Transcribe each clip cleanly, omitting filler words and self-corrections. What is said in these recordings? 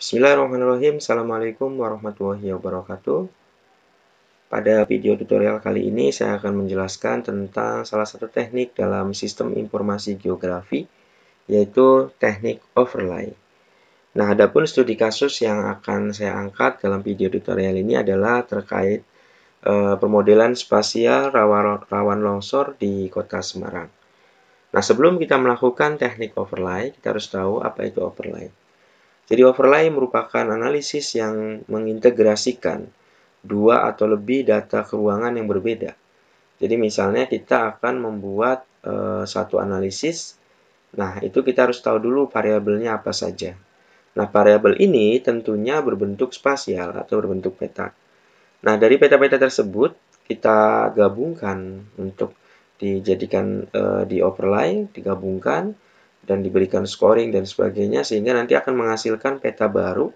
Bismillahirrahmanirrahim. Assalamualaikum warahmatullahi wabarakatuh. Pada video tutorial kali ini saya akan menjelaskan tentang salah satu teknik dalam sistem informasi geografi, yaitu teknik overlay. Nah, adapun studi kasus yang akan saya angkat dalam video tutorial ini adalah terkait pemodelan spasial rawan longsor di Kota Semarang. Nah, sebelum kita melakukan teknik overlay, kita harus tahu apa itu overlay. Jadi overlay merupakan analisis yang mengintegrasikan dua atau lebih data keruangan yang berbeda. Jadi misalnya kita akan membuat satu analisis. Nah, itu kita harus tahu dulu variabelnya apa saja. Nah, variabel ini tentunya berbentuk spasial atau berbentuk peta. Nah, dari peta-peta tersebut kita gabungkan untuk dijadikan di overlay, digabungkan dan diberikan scoring dan sebagainya, sehingga nanti akan menghasilkan peta baru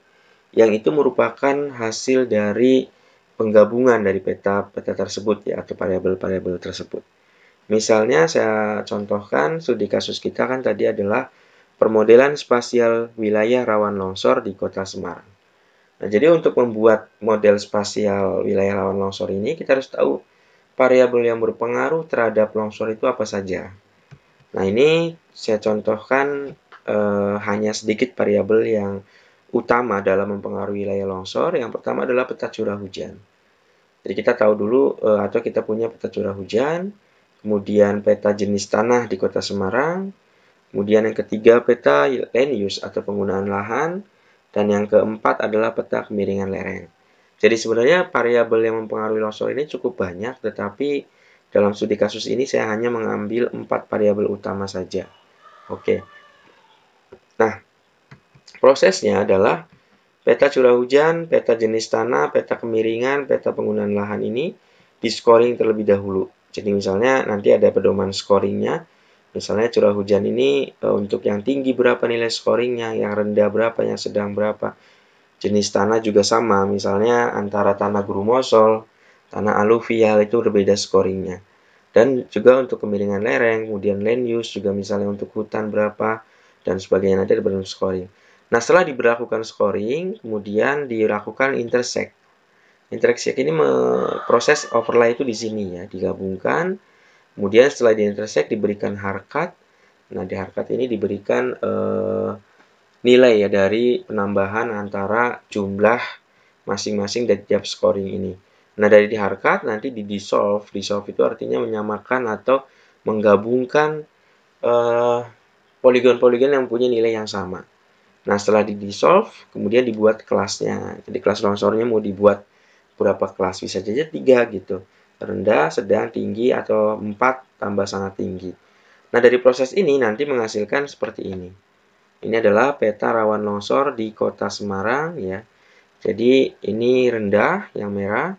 yang itu merupakan hasil dari penggabungan dari peta-peta tersebut ya, atau variabel-variabel tersebut. Misalnya saya contohkan studi kasus kita kan tadi adalah permodelan spasial wilayah rawan longsor di Kota Semarang. Nah, jadi untuk membuat model spasial wilayah rawan longsor ini kita harus tahu variabel yang berpengaruh terhadap longsor itu apa saja. Nah, ini saya contohkan hanya sedikit variabel yang utama dalam mempengaruhi wilayah longsor. Yang pertama adalah peta curah hujan. Jadi kita tahu dulu atau kita punya peta curah hujan, kemudian peta jenis tanah di Kota Semarang, kemudian yang ketiga peta land use atau penggunaan lahan, dan yang keempat adalah peta kemiringan lereng. Jadi sebenarnya variabel yang mempengaruhi longsor ini cukup banyak, tetapi dalam studi kasus ini saya hanya mengambil 4 variabel utama saja. Oke. Nah, prosesnya adalah peta curah hujan, peta jenis tanah, peta kemiringan, peta penggunaan lahan ini di-scoring terlebih dahulu. Jadi misalnya nanti ada pedoman scoringnya. Misalnya curah hujan ini untuk yang tinggi berapa nilai scoringnya, yang rendah berapa, yang sedang berapa. Jenis tanah juga sama, misalnya antara tanah grumosol, tanah aluvial itu berbeda scoringnya. Dan juga untuk kemiringan lereng, kemudian land use juga misalnya untuk hutan berapa, dan sebagainya nanti ada bentuk scoring. Nah, setelah diberlakukan scoring, kemudian dilakukan intersect. Intersect ini proses overlay itu di sini ya, digabungkan. Kemudian setelah di-intersect diberikan harkat. Nah, di harkat ini diberikan nilai ya dari penambahan antara jumlah masing-masing dari tiap scoring ini. Nah, dari di harkat nanti di-dissolve. Dissolve itu artinya menyamakan atau menggabungkan poligon-poligon yang punya nilai yang sama. Nah, setelah di-dissolve, kemudian dibuat kelasnya. Jadi kelas longsornya mau dibuat berapa kelas? Bisa saja 3 gitu. Rendah, sedang, tinggi, atau 4 tambah sangat tinggi. Nah, dari proses ini nanti menghasilkan seperti ini. Ini adalah peta rawan longsor di Kota Semarang ya. Jadi ini rendah, yang merah.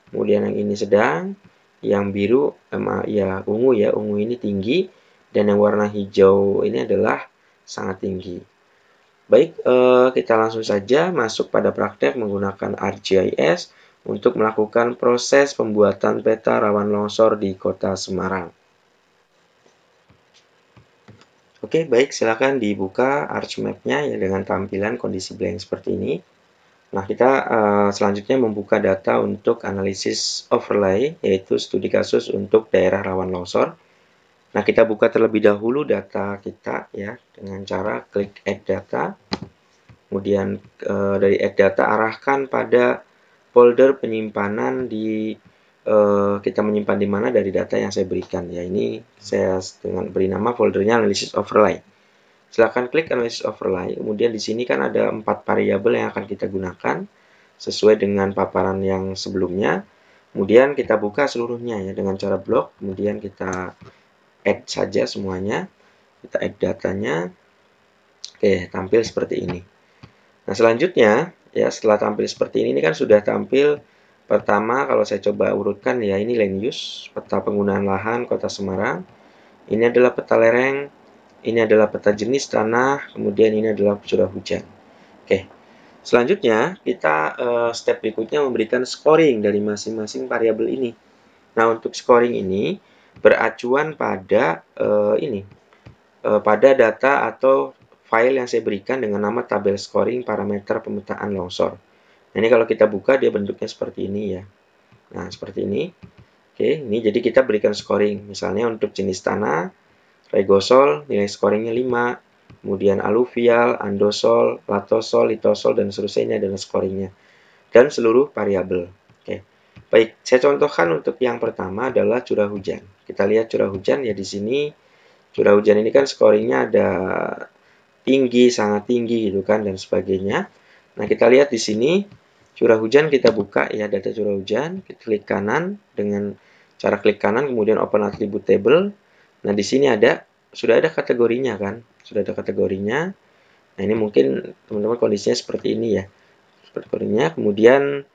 Kemudian yang ini sedang, yang biru ya ungu ya, ungu ini tinggi, dan yang warna hijau ini adalah sangat tinggi. Baik, kita langsung saja masuk pada praktek menggunakan ArcGIS untuk melakukan proses pembuatan peta rawan longsor di Kota Semarang. Oke, baik, silakan dibuka ArcMap-nya ya dengan tampilan kondisi blank seperti ini. Nah, kita selanjutnya membuka data untuk analisis overlay, yaitu studi kasus untuk daerah rawan longsor. Nah, kita buka terlebih dahulu data kita ya dengan cara klik Add Data. Kemudian dari Add Data arahkan pada folder penyimpanan di kita menyimpan di mana dari data yang saya berikan. Ya, ini saya dengan beri nama foldernya Analysis Overlay. Silakan klik Analysis Overlay. Kemudian di sini kan ada 4 variabel yang akan kita gunakan sesuai dengan paparan yang sebelumnya. Kemudian kita buka seluruhnya ya dengan cara blok. Kemudian kita add saja semuanya. Kita add datanya. Oke, tampil seperti ini. Nah, selanjutnya ya setelah tampil seperti ini kan sudah tampil pertama kalau saya coba urutkan ya ini land use, peta penggunaan lahan Kota Semarang. Ini adalah peta lereng, ini adalah peta jenis tanah, kemudian ini adalah curah hujan. Oke. Selanjutnya kita step berikutnya memberikan scoring dari masing-masing variabel ini. Nah, untuk scoring ini beracuan pada pada data atau file yang saya berikan dengan nama tabel scoring parameter pemetaan longsor. Nah, ini kalau kita buka dia bentuknya seperti ini ya. Nah, seperti ini. Oke, ini jadi kita berikan scoring. Misalnya untuk jenis tanah, regosol nilai scoringnya 5, kemudian aluvial, andosol, latosol, litosol, dan seterusnya adalah scoringnya. Dan seluruh variabel. Oke. Baik, saya contohkan untuk yang pertama adalah curah hujan. Kita lihat curah hujan ya di sini. Curah hujan ini kan scoringnya ada tinggi, sangat tinggi gitu kan dan sebagainya. Nah, kita lihat di sini curah hujan kita buka ya data curah hujan, kita klik kanan dengan cara klik kanan kemudian open attribute table. Nah, di sini sudah ada kategorinya kan? Sudah ada kategorinya. Nah, ini mungkin teman-teman kondisinya seperti ini ya. Kategorinya kemudian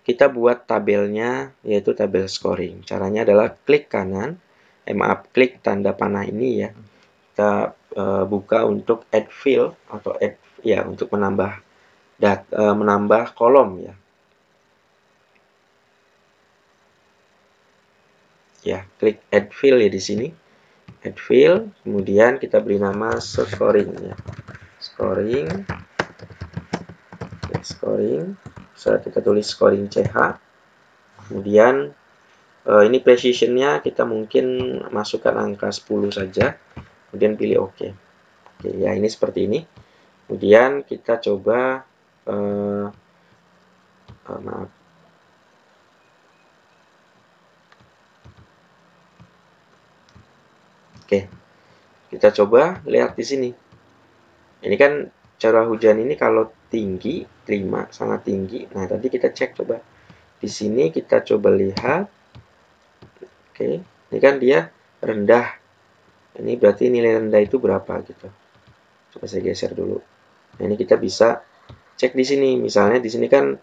kita buat tabelnya yaitu tabel scoring. Caranya adalah klik kanan, klik tanda panah ini ya. Kita buka untuk add field atau add ya untuk menambah kolom ya. Ya, klik add field ya di sini. Add field, kemudian kita beri nama scoring ya. Scoring. Scoring. Bisa kita tulis scoring CH. Kemudian ini precisionnya kita mungkin masukkan angka 10 saja. Kemudian pilih OK. Oke, ya ini seperti ini. Kemudian kita coba maaf. Oke. Kita coba lihat di sini. Ini kan curah hujan ini kalau tinggi 5 sangat tinggi. Nah, tadi kita cek coba. Di sini kita coba lihat. Oke, ini kan dia rendah. Ini berarti nilai rendah itu berapa gitu. Coba saya geser dulu. Nah, ini kita bisa cek di sini. Misalnya di sini kan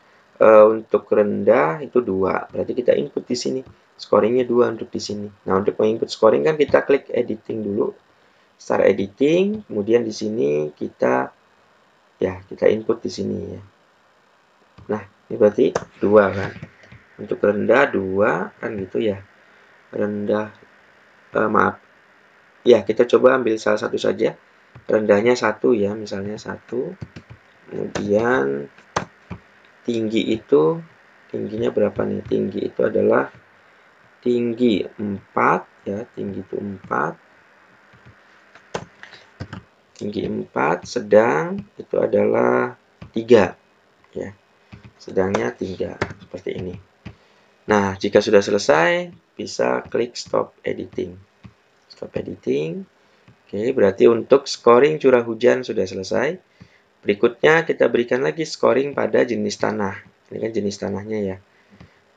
untuk rendah itu 2. Berarti kita input di sini. Scoringnya 2 untuk di sini. Nah, untuk menginput scoring kan kita klik editing dulu. Start editing, kemudian di sini kita input di sini ya. Nah, ini berarti 2 kan. Untuk rendah 2 kan gitu ya. Rendah maaf. Ya, kita coba ambil salah satu saja. Rendahnya 1 ya, misalnya 1. Kemudian tingginya berapa nih? Tinggi itu adalah tinggi 4 ya, tinggi itu 4. Tinggi 4, sedang itu adalah 3 ya. Sedangnya 3 seperti ini. Nah, jika sudah selesai, bisa klik stop editing. Stop editing. Oke, berarti untuk scoring curah hujan sudah selesai. Berikutnya kita berikan lagi scoring pada jenis tanah. Ini kan jenis tanahnya ya.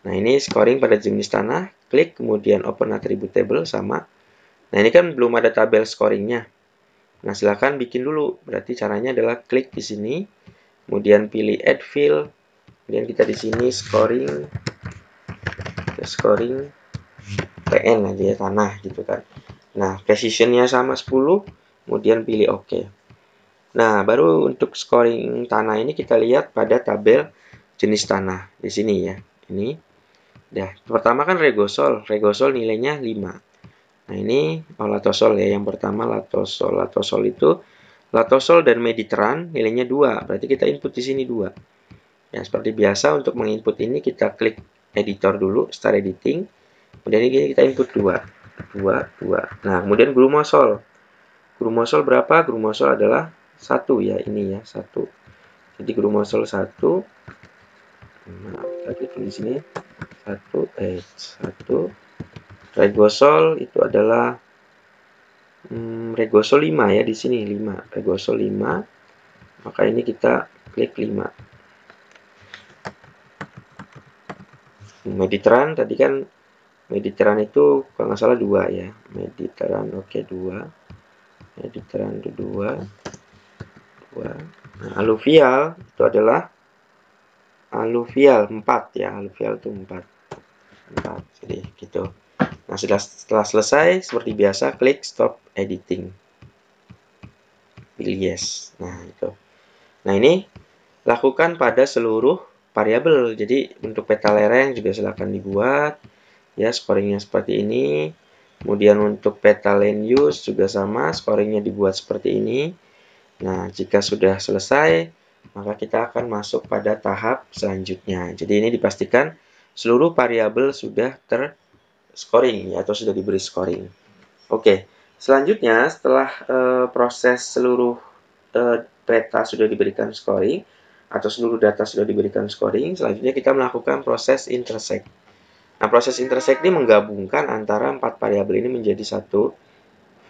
Nah, ini scoring pada jenis tanah. Klik kemudian open attribute table sama. Nah, ini kan belum ada tabel scoringnya. Nah, silakan bikin dulu. Berarti caranya adalah klik di sini. Kemudian pilih add field. Kemudian kita di sini scoring TN aja ya, tanah gitu kan. Nah, precisionnya sama 10. Kemudian pilih OK. Nah, baru untuk scoring tanah ini kita lihat pada tabel jenis tanah di sini ya. Ini. Nah, pertama kan regosol. Regosol nilainya 5. Nah, ini latosol ya. Yang pertama latosol. Latosol itu latosol dan mediteran nilainya 2. Berarti kita input di sini 2. Ya, seperti biasa untuk menginput ini kita klik editor dulu, start editing. Kemudian ini kita input 2. Nah, kemudian grumosol. Grumosol berapa? Grumosol adalah 1 ya, ini ya, 1. Jadi grumosol 1. Nah, kita klik di sini. 1. Regosol itu adalah regosol 5 ya di sini 5. Regosol 5. Maka ini kita klik 5. Mediteran tadi kan Mediteran itu kalau nggak salah 2 ya. Mediteran oke 2. Mediteran itu 2. Nah, aluvial itu adalah aluvial 4 ya. Aluvial itu 4. Jadi gitu. Nah, setelah selesai seperti biasa klik stop editing. Pilih yes. Nah, itu. Nah, ini lakukan pada seluruh variabel. Jadi untuk peta lereng juga silakan dibuat. Ya, scoringnya seperti ini. Kemudian untuk peta land use juga sama, scoringnya dibuat seperti ini. Nah, jika sudah selesai, maka kita akan masuk pada tahap selanjutnya. Jadi ini dipastikan seluruh variabel sudah ter-scoring ya, atau sudah diberi scoring. Oke, selanjutnya setelah proses seluruh data sudah diberikan scoring, atau seluruh data sudah diberikan scoring, selanjutnya kita melakukan proses intersect. Nah, proses intersect ini menggabungkan antara 4 variabel ini menjadi satu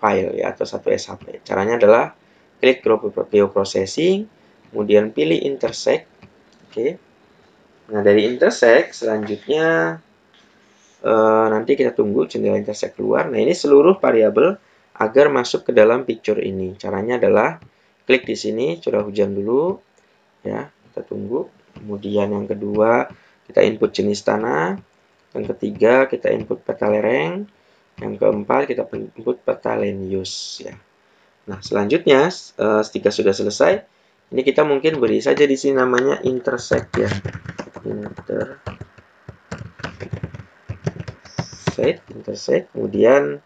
file ya, atau satu SHP. Caranya adalah klik geoprocessing, kemudian pilih intersect. Oke. Nah, dari intersect selanjutnya nanti kita tunggu jendela intersect keluar. Nah, ini seluruh variabel agar masuk ke dalam picture ini. Caranya adalah klik di sini curah hujan dulu ya, kita tunggu. Kemudian yang kedua kita input jenis tanah, yang ketiga kita input peta lereng, yang keempat kita input peta land use ya. Nah, selanjutnya ketika sudah selesai, ini kita mungkin beri saja di sini namanya intersect ya. Intersect. Kemudian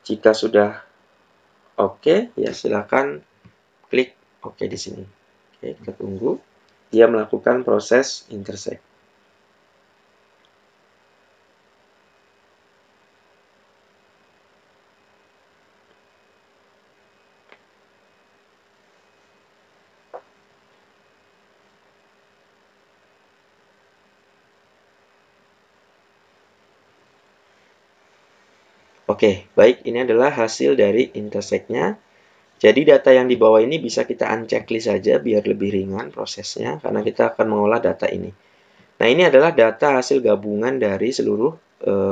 jika sudah oke, ya silakan klik oke di sini. Oke, kita tunggu dia melakukan proses intersect. Oke, baik, ini adalah hasil dari intersect-nya. Jadi data yang di bawah ini bisa kita unchecklist saja biar lebih ringan prosesnya karena kita akan mengolah data ini. Nah, ini adalah data hasil gabungan dari seluruh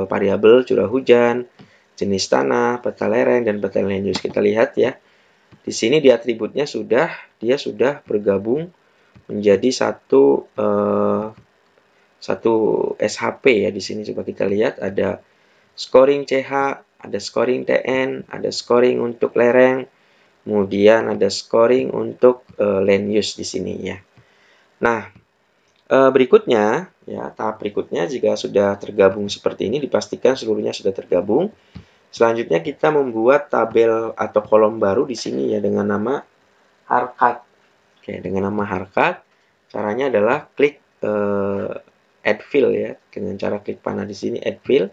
variabel curah hujan, jenis tanah, peta lereng, dan peta land use. Kita lihat ya. Di sini di atributnya dia sudah bergabung menjadi satu SHP ya. Di sini coba kita lihat ada scoring CH, ada scoring TN, ada scoring untuk lereng, kemudian ada scoring untuk land use di sini ya. Nah, berikutnya ya, tahap berikutnya jika sudah tergabung seperti ini dipastikan seluruhnya sudah tergabung. Selanjutnya kita membuat tabel atau kolom baru di sini ya dengan nama harkat. Oke, dengan nama harkat caranya adalah klik add field ya, dengan cara klik panah di sini add field.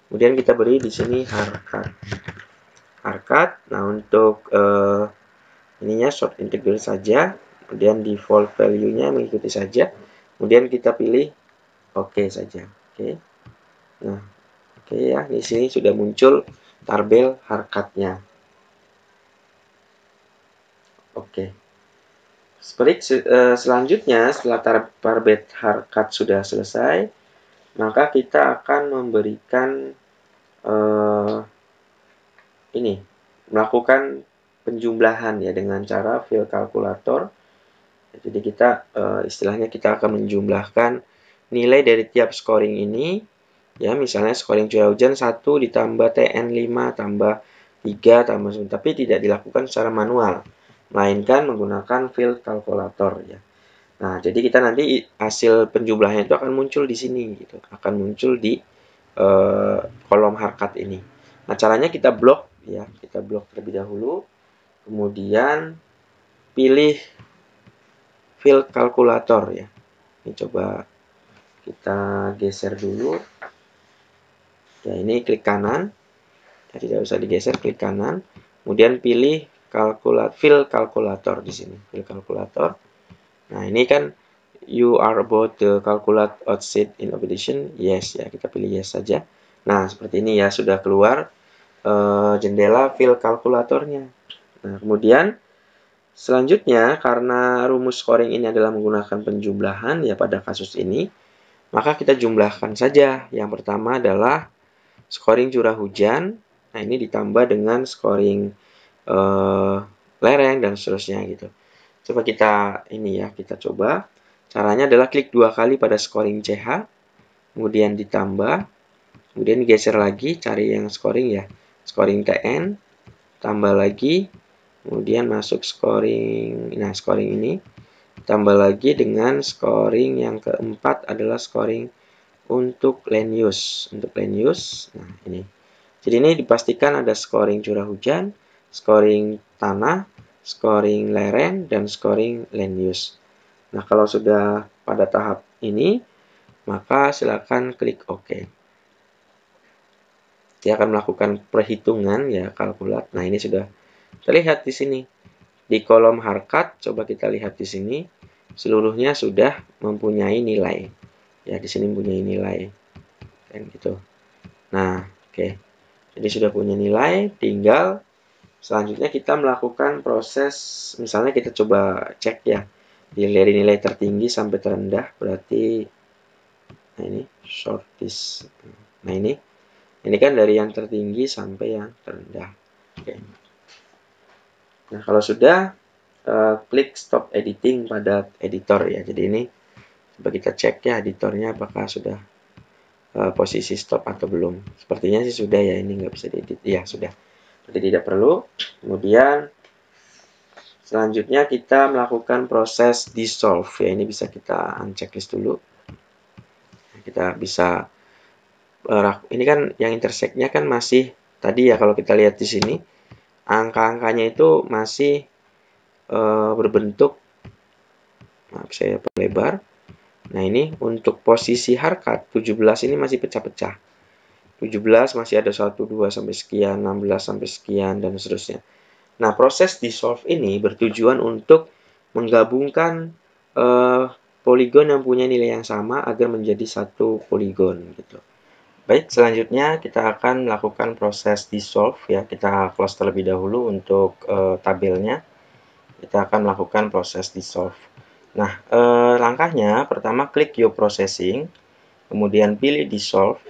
Kemudian kita beri di sini harkat. Nah, untuk ininya short integer saja. Kemudian default value-nya mengikuti saja. Kemudian kita pilih oke saja. Oke. Nah, oke ya, di sini sudah muncul tabel harkatnya. Oke. Selanjutnya, setelah tabel harkat sudah selesai, maka kita akan memberikan ini, melakukan penjumlahan ya dengan cara fill calculator. Jadi kita istilahnya kita akan menjumlahkan nilai dari tiap scoring ini. Ya, misalnya scoring curah hujan 1 ditambah TN 5 tambah 3 tambah 9, tapi tidak dilakukan secara manual, melainkan menggunakan fill calculator ya. Nah, jadi kita nanti hasil penjumlahannya itu akan muncul di sini gitu, akan muncul di kolom harkat ini. Nah, caranya kita blok ya, kita blok terlebih dahulu, kemudian pilih fill calculator ya. Ini coba kita geser dulu. Ya, ini klik kanan. Ya, tidak usah digeser, klik kanan. Kemudian pilih fill calculator di sini. Fill calculator. Nah, ini kan you are about to calculate outside in operation. Yes ya, kita pilih yes saja. Nah, seperti ini ya, sudah keluar jendela fill kalkulatornya. Nah, kemudian selanjutnya karena rumus scoring ini adalah menggunakan penjumlahan ya pada kasus ini, maka kita jumlahkan saja. Yang pertama adalah scoring curah hujan. Nah, ini ditambah dengan scoring lereng dan seterusnya gitu. Coba kita ini ya, kita coba. Caranya adalah klik 2 kali pada scoring CH, kemudian ditambah, kemudian geser lagi, cari yang scoring ya. Scoring TN, tambah lagi, kemudian masuk scoring, nah scoring ini, tambah lagi dengan scoring yang keempat adalah scoring untuk land use. Untuk land use, nah ini. Jadi ini dipastikan ada scoring curah hujan, scoring tanah, scoring lereng, dan scoring land use. Nah, kalau sudah pada tahap ini, maka silakan klik OK. Dia akan melakukan perhitungan ya, kalkulat. Nah, ini sudah terlihat di sini. Di kolom harkat, coba kita lihat di sini, seluruhnya sudah mempunyai nilai. Ya, di sini mempunyai nilai. Dan gitu. Nah, oke. Jadi sudah punya nilai, tinggal selanjutnya kita melakukan proses, misalnya kita coba cek ya, dari nilai tertinggi sampai terendah, berarti, nah ini, short this. Nah ini kan dari yang tertinggi sampai yang terendah. Oke. Nah, kalau sudah, klik stop editing pada editor ya. Jadi ini coba kita cek ya editornya apakah sudah posisi stop atau belum. Sepertinya sih sudah ya, ini nggak bisa diedit. Ya, sudah. Jadi tidak perlu. Kemudian selanjutnya kita melakukan proses dissolve ya. Ini bisa kita unchecklist dulu. Kita bisa ini kan yang intersect-nya kan masih tadi ya, kalau kita lihat di sini angka-angkanya itu masih berbentuk, maaf saya perlebar. Nah, ini untuk posisi harkat 17 ini masih pecah-pecah. 17 masih ada 1, 2 sampai sekian, 16 sampai sekian, dan seterusnya. Nah, proses dissolve ini bertujuan untuk menggabungkan poligon yang punya nilai yang sama agar menjadi satu poligon gitu. Baik, selanjutnya kita akan melakukan proses dissolve ya. Kita close terlebih dahulu untuk tabelnya. Kita akan melakukan proses dissolve. Nah, langkahnya pertama klik Your Processing, kemudian pilih dissolve,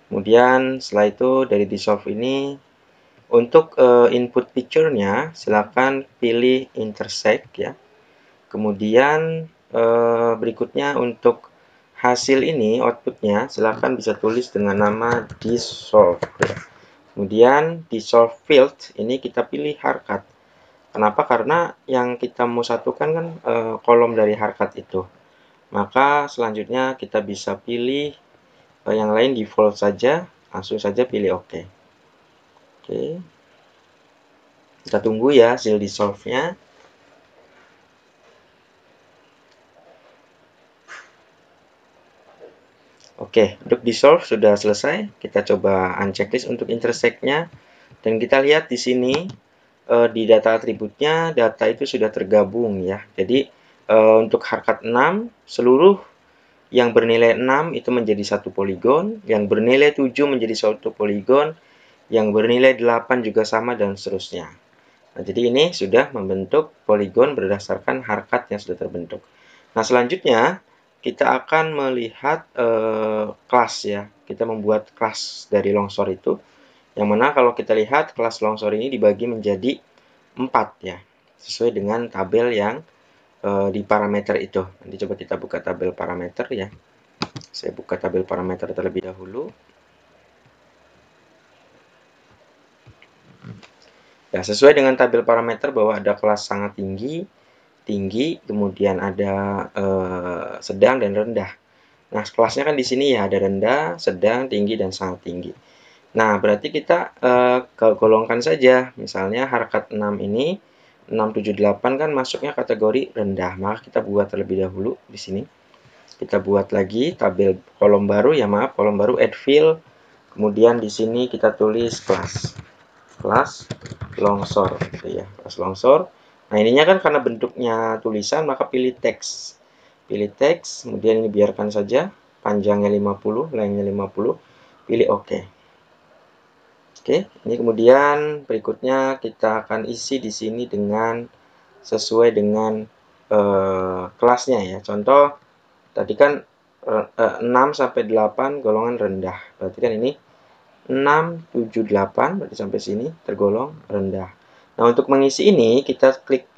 kemudian setelah itu dari dissolve ini untuk input picture-nya silakan pilih intersect ya. Kemudian berikutnya untuk hasil ini outputnya silakan bisa tulis dengan nama dissolve ya. Kemudian dissolve field ini kita pilih harkat. Kenapa? Karena yang kita mau satukan kan kolom dari harkat itu. Maka selanjutnya kita bisa pilih yang lain default saja, langsung saja pilih OK. Oke. Kita tunggu ya hasil dissolve-nya. Oke, untuk dissolve sudah selesai. Kita coba unchecklist untuk intersect-nya. Dan kita lihat di sini di data atributnya data itu sudah tergabung ya. Jadi untuk harkat 6 seluruh yang bernilai 6 itu menjadi satu poligon, yang bernilai 7 menjadi satu poligon, yang bernilai 8 juga sama dan seterusnya. Nah, jadi ini sudah membentuk poligon berdasarkan harkat yang sudah terbentuk. Nah, selanjutnya kita akan melihat kelas ya. Kita membuat kelas dari longsor itu. Yang mana kalau kita lihat kelas longsor ini dibagi menjadi 4 ya. Sesuai dengan tabel yang di parameter itu. Nanti coba kita buka tabel parameter ya. Saya buka tabel parameter terlebih dahulu. Ya, sesuai dengan tabel parameter bahwa ada kelas sangat tinggi, kemudian ada sedang dan rendah. Nah, kelasnya kan di sini ya, ada rendah, sedang, tinggi, dan sangat tinggi. Nah, berarti kita golongkan saja. Misalnya harkat 6 ini, 678 kan masuknya kategori rendah. Maka kita buat terlebih dahulu di sini. Kita buat lagi tabel kolom baru ya, maaf, kolom baru add field. Kemudian di sini kita tulis kelas longsor gitu ya, kelas longsor. Nah, ininya kan karena bentuknya tulisan maka pilih teks. Pilih teks, kemudian ini biarkan saja panjangnya 50, lengthnya 50, pilih OK. Oke, ini kemudian berikutnya kita akan isi di sini dengan sesuai dengan kelasnya ya. Contoh tadi kan 6 sampai 8 golongan rendah. Berarti kan ini 6, 7, 8 berarti sampai sini tergolong rendah. Nah, untuk mengisi ini kita klik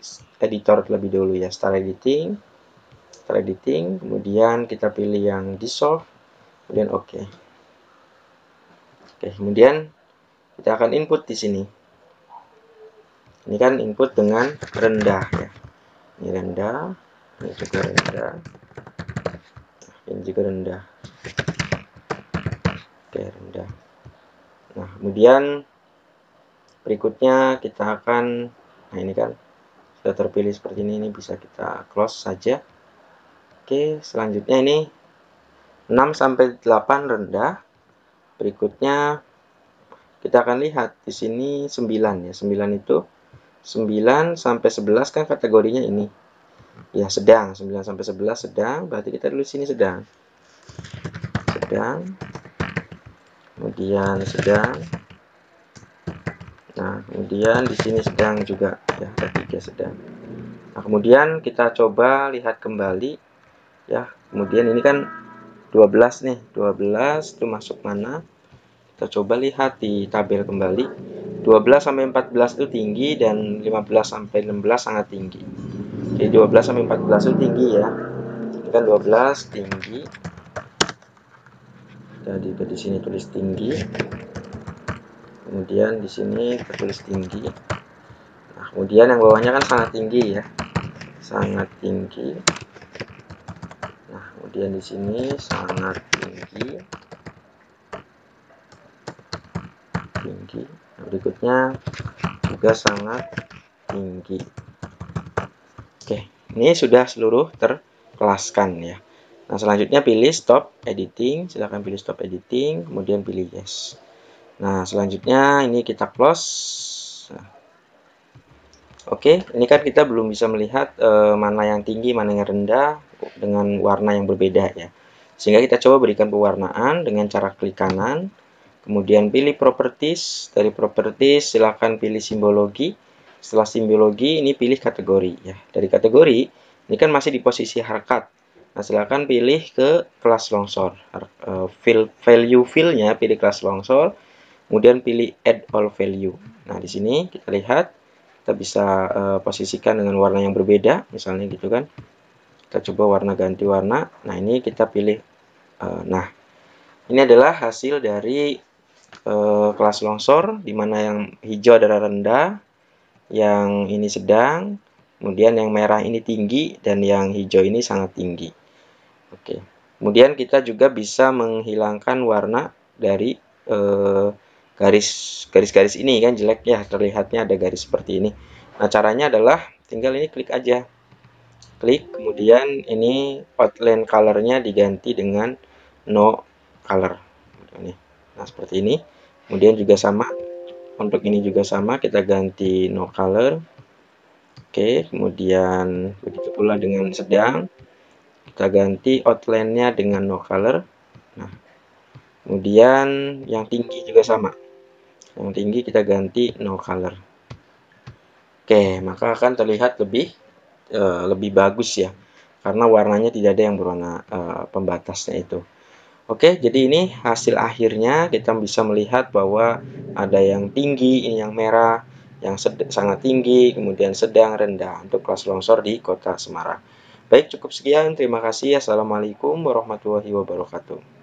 editor terlebih dahulu ya, start editing, kemudian kita pilih yang dissolve, kemudian OK. Oke, kemudian kita akan input di sini. Ini kan input dengan rendah ya. Ini rendah, ini juga rendah, ini juga rendah. Oke, rendah. Nah, kemudian Berikutnya kita akan, nah ini kan sudah terpilih seperti ini bisa kita close saja. Oke, selanjutnya ini 6 sampai 8 rendah. Berikutnya kita akan lihat di sini 9 ya. 9 itu 9 sampai 11 kan kategorinya ini. Ya, sedang. 9 sampai 11 sedang, berarti kita tulis sini sedang. Sedang. Kemudian sedang. Nah, kemudian di sini sedang juga ya, ada 3 sedang. Nah, kemudian kita coba lihat kembali ya. Kemudian ini kan 12 nih, 12 itu masuk mana? Kita coba lihat di tabel kembali. 12 sampai 14 itu tinggi dan 15 sampai 16 sangat tinggi. Jadi 12 sampai 14 itu tinggi ya. Ini kan 12 tinggi. Jadi di sini tulis tinggi. Kemudian di sini kita tulis tinggi. Nah, kemudian yang bawahnya kan sangat tinggi ya. Sangat tinggi. Nah, kemudian di sini sangat tinggi. Tinggi. Nah, berikutnya juga sangat tinggi. Oke, ini sudah seluruh terkelaskan ya. Nah, selanjutnya pilih stop editing. Silahkan pilih stop editing, kemudian pilih yes. Nah, selanjutnya ini kita close. Nah, oke, ini kan kita belum bisa melihat mana yang tinggi, mana yang rendah dengan warna yang berbeda ya. Sehingga kita coba berikan pewarnaan dengan cara klik kanan, kemudian pilih properties. Dari properties silahkan pilih simbologi. Setelah simbologi ini pilih kategori ya. Dari kategori ini kan masih di posisi harkat. Nah, silahkan pilih ke kelas longsor. Value fill-nya pilih kelas longsor. Kemudian pilih add all value. Nah, di sini kita lihat kita bisa posisikan dengan warna yang berbeda, misalnya gitu kan. Kita coba warna ganti warna. Nah, ini kita pilih. Nah, ini adalah hasil dari kelas longsor, di mana yang hijau adalah rendah, yang ini sedang, kemudian yang merah ini tinggi, dan yang hijau ini sangat tinggi. Oke. Kemudian kita juga bisa menghilangkan warna dari garis-garis ini kan jelek ya, terlihatnya ada garis seperti ini. Nah, caranya adalah tinggal ini klik aja. Klik, kemudian ini outline color-nya diganti dengan no color. Nah, seperti ini. Kemudian juga sama, untuk ini juga sama, kita ganti no color. Oke, kemudian begitu pula dengan sedang. Kita ganti outline-nya dengan no color. Nah, kemudian yang tinggi juga sama. Yang tinggi kita ganti no color. Oke, maka akan terlihat lebih bagus ya. Karena warnanya tidak ada yang berwarna pembatasnya itu. Oke, jadi ini hasil akhirnya kita bisa melihat bahwa ada yang tinggi, ini yang merah, yang sangat tinggi, kemudian sedang, rendah untuk kelas longsor di Kota Semarang. Baik, cukup sekian. Terima kasih. Assalamualaikum warahmatullahi wabarakatuh.